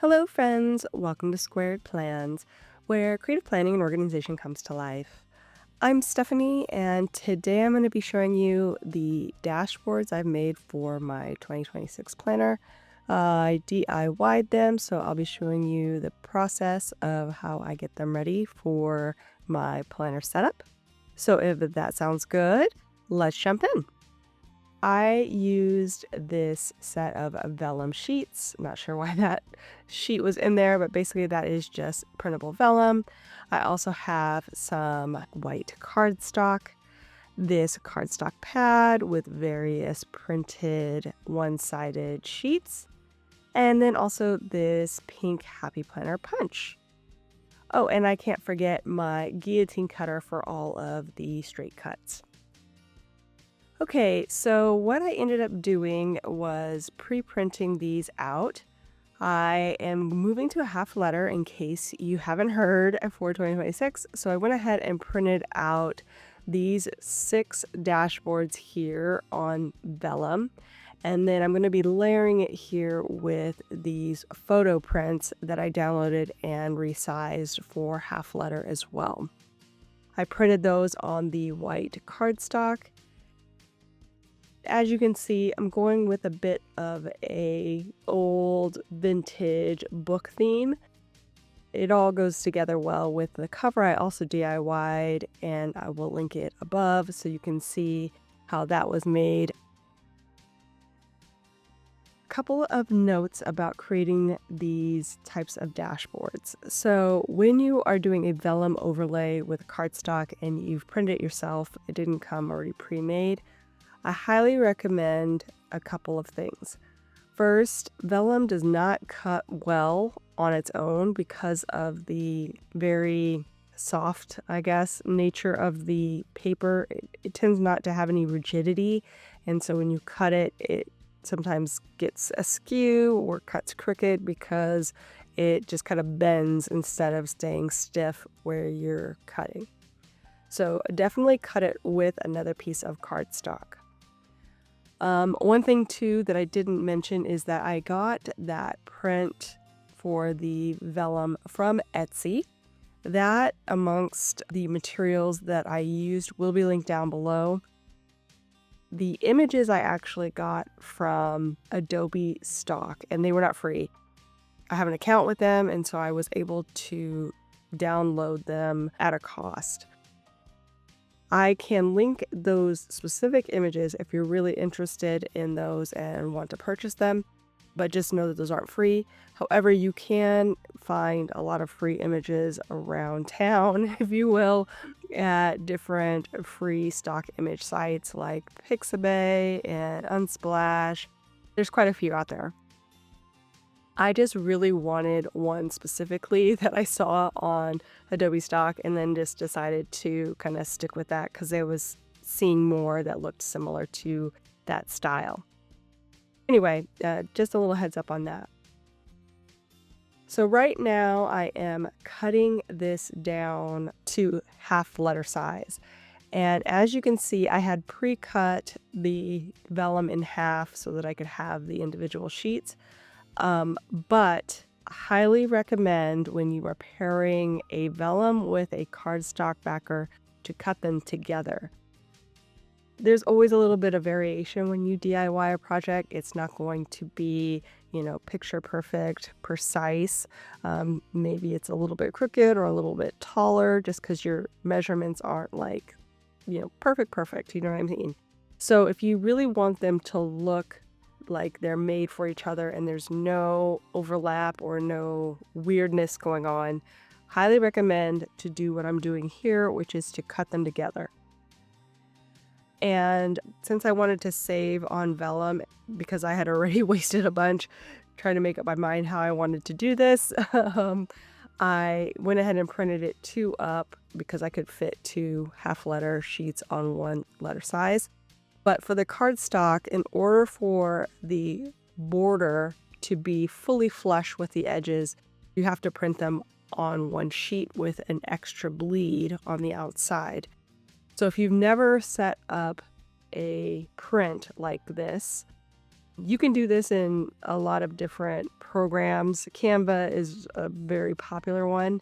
Hello, friends. Welcome to Squared Plans, where creative planning and organization comes to life. I'm Stephanie, and today I'm going to be showing you the dashboards I've made for my 2026 planner. I DIY'd them, so I'll be showing you the process of how I get them ready for my planner setup. So if that sounds good, let's jump in. I used this set of vellum sheets. Not sure why that sheet was in there, but basically that is just printable vellum. I also have some white cardstock, this cardstock pad with various printed one-sided sheets, and then also this pink Happy Planner punch. Oh, and I can't forget my guillotine cutter for all of the straight cuts. Okay, so what I ended up doing was pre-printing these out. I am moving to a half letter in case you haven't heard for 2026. So I went ahead and printed out these 6 dashboards here on vellum. And then I'm going to be layering it here with these photo prints that I downloaded and resized for half letter as well. I printed those on the white cardstock. As you can see, I'm going with a bit of a old vintage book theme. It all goes together well with the cover I also DIY'd, and I will link it above so you can see how that was made. A couple of notes about creating these types of dashboards. So when you are doing a vellum overlay with cardstock and you've printed it yourself, it didn't come already pre-made, I highly recommend a couple of things. First, vellum does not cut well on its own because of the very soft, I guess, nature of the paper. It tends not to have any rigidity, and so when you cut it, it sometimes gets askew or cuts crooked because it just kind of bends instead of staying stiff where you're cutting. So definitely cut it with another piece of cardstock. One thing too that I didn't mention is that I got that print for the vellum from Etsy. That, amongst the materials that I used, will be linked down below. The images I actually got from Adobe stock, and they were not free. I have an account with them, and so I was able to download them at a cost. I can link those specific images if you're really interested in those and want to purchase them, but just know that those aren't free. However, you can find a lot of free images around town, if you will, at different free stock image sites like Pixabay and Unsplash. There's quite a few out there. I just really wanted one specifically that I saw on Adobe stock and then just decided to kind of stick with that because I was seeing more that looked similar to that style. Anyway, just a little heads up on that. So right now I am cutting this down to half letter size. And as you can see, I had pre-cut the vellum in half so that I could have the individual sheets. But highly recommend when you are pairing a vellum with a cardstock backer to cut them together. There's always a little bit of variation when you DIY a project. It's not going to be, picture perfect, precise. Maybe it's a little bit crooked or a little bit taller just because your measurements aren't like, perfect. You know what I mean? So if you really want them to look like they're made for each other and there's no overlap or no weirdness going on, highly recommend to do what I'm doing here, which is to cut them together. And since I wanted to save on vellum because I had already wasted a bunch trying to make up my mind how I wanted to do this, I went ahead and printed it 2 up because I could fit 2 half letter sheets on 1 letter size. But for the cardstock, in order for the border to be fully flush with the edges, you have to print them on 1 sheet with an extra bleed on the outside. So if you've never set up a print like this, You can do this in a lot of different programs. Canva is a very popular one.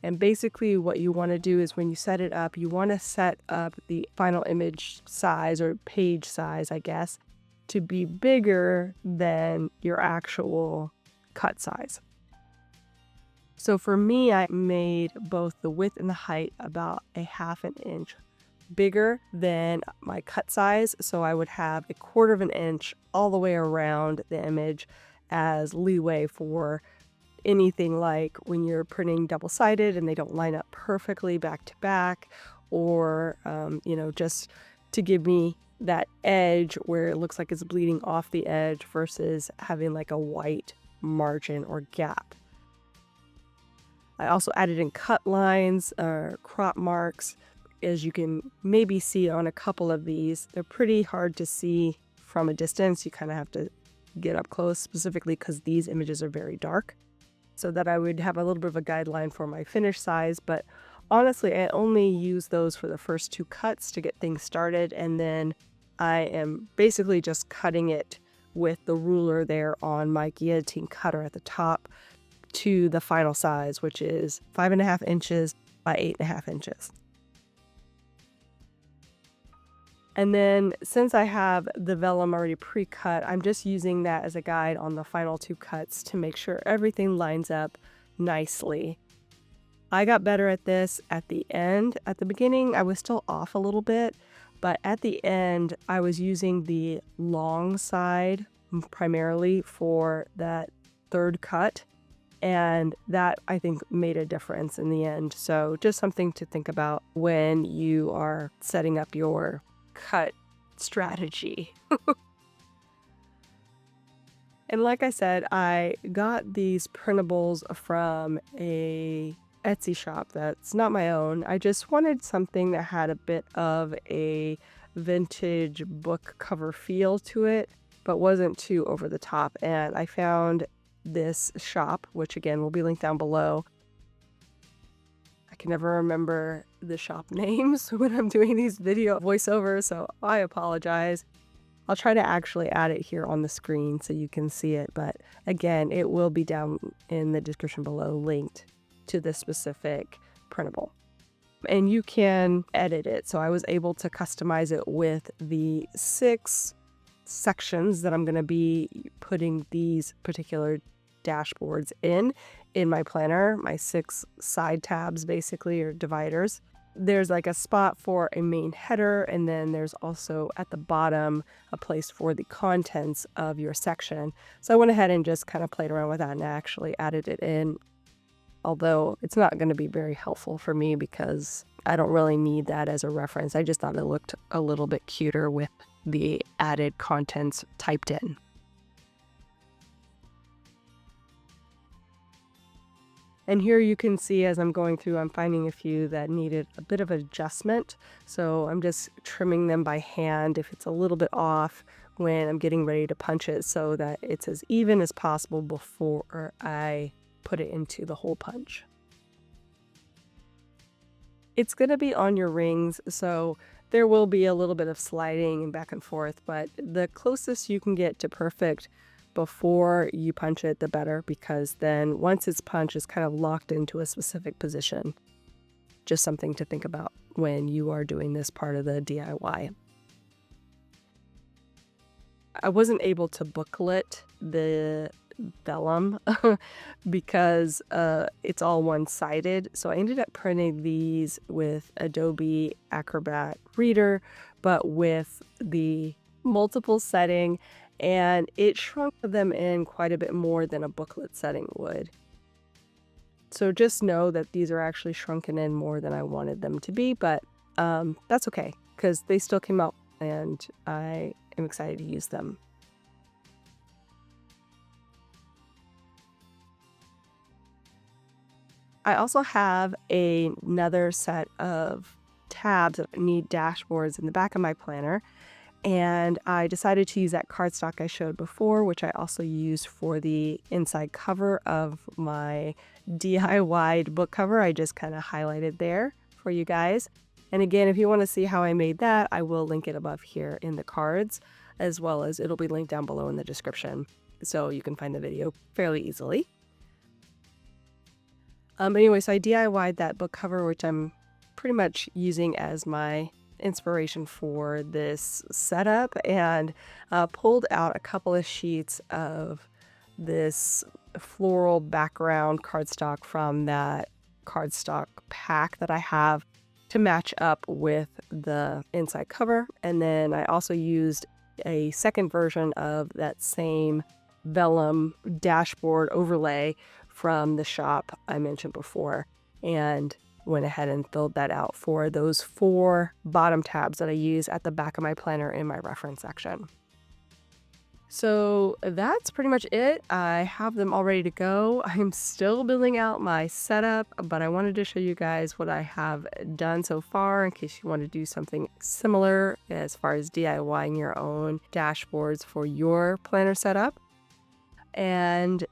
And basically what you want to do is when you set it up, you want to set up the final image size or page size, I guess, to be bigger than your actual cut size. So for me, I made both the width and the height about a half an inch bigger than my cut size. So I would have a quarter of an inch all the way around the image as leeway for anything like when you're printing double-sided and they don't line up perfectly back to back, or, just to give me that edge where it looks like it's bleeding off the edge versus having like a white margin or gap. I also added in cut lines or crop marks. As you can maybe see on a couple of these, they're pretty hard to see from a distance. You kind of have to get up close, specifically because these images are very dark, so that I would have a little bit of a guideline for my finish size. But honestly, I only use those for the first 2 cuts to get things started, and then I am basically just cutting it with the ruler there on my guillotine cutter at the top to the final size, which is 5.5 inches by 8.5 inches. And then since I have the vellum already pre-cut, I'm just using that as a guide on the final 2 cuts to make sure everything lines up nicely. I got better at this at the end. At the beginning, I was still off a little bit, but at the end, I was using the long side primarily for that 3rd cut. And that, I think, made a difference in the end. So just something to think about when you are setting up your cut strategy. And like I said, I got these printables from a Etsy shop that's not my own. I just wanted something that had a bit of a vintage book cover feel to it, but wasn't too over the top. And I found this shop, which again will be linked down below. I can never remember the shop names when I'm doing these video voiceovers, so I apologize. I'll try to actually add it here on the screen so you can see it, but again, it will be down in the description below, linked to this specific printable. And you can edit it, so I was able to customize it with the 6 sections that I'm going to be putting these particular dashboards in my planner, my 6 side tabs basically, or dividers. There's like a spot for a main header, and then there's also at the bottom a place for the contents of your section. So I went ahead and just kind of played around with that and actually added it in, although it's not going to be very helpful for me because I don't really need that as a reference. I just thought it looked a little bit cuter with the added contents typed in. And here you can see as I'm going through, I'm finding a few that needed a bit of adjustment. So I'm just trimming them by hand if it's a little bit off when I'm getting ready to punch it, so that it's as even as possible before I put it into the hole punch. It's going to be on your rings, so there will be a little bit of sliding and back and forth, but the closest you can get to perfect before you punch it, the better, because then once it's punched, it's kind of locked into a specific position. Just something to think about when you are doing this part of the DIY. I wasn't able to booklet the vellum because it's all one-sided, so I ended up printing these with Adobe Acrobat Reader, but with the multiple setting, and it shrunk them in quite a bit more than a booklet setting would. So just know that these are actually shrunken in more than I wanted them to be, but that's okay because they still came out and I am excited to use them. I also have another set of tabs that need dashboards in the back of my planner, and I decided to use that cardstock I showed before, which I also used for the inside cover of my DIY book cover. I just kind of highlighted there for you guys. And again, if you want to see how I made that, I will link it above here in the cards. as well as it'll be linked down below in the description, so you can find the video fairly easily. Anyway, so I DIY'd that book cover, which I'm pretty much using as my inspiration for this setup, and pulled out a couple of sheets of this floral background cardstock from that cardstock pack that I have to match up with the inside cover. And then I also used a second version of that same vellum dashboard overlay from the shop I mentioned before, and went ahead and filled that out for those 4 bottom tabs that I use at the back of my planner in my reference section. So that's pretty much it. I have them all ready to go. I'm still building out my setup, but I wanted to show you guys what I have done so far in case you want to do something similar as far as DIYing your own dashboards for your planner setup. And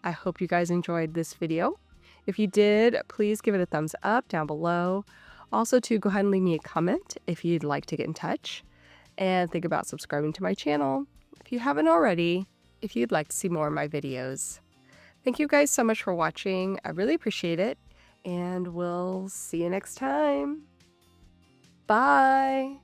I hope you guys enjoyed this video. If you did, please give it a thumbs up down below. Also, to go ahead and leave me a comment if you'd like to get in touch. And think about subscribing to my channel if you haven't already, if you'd like to see more of my videos. Thank you guys so much for watching. I really appreciate it. And we'll see you next time. Bye.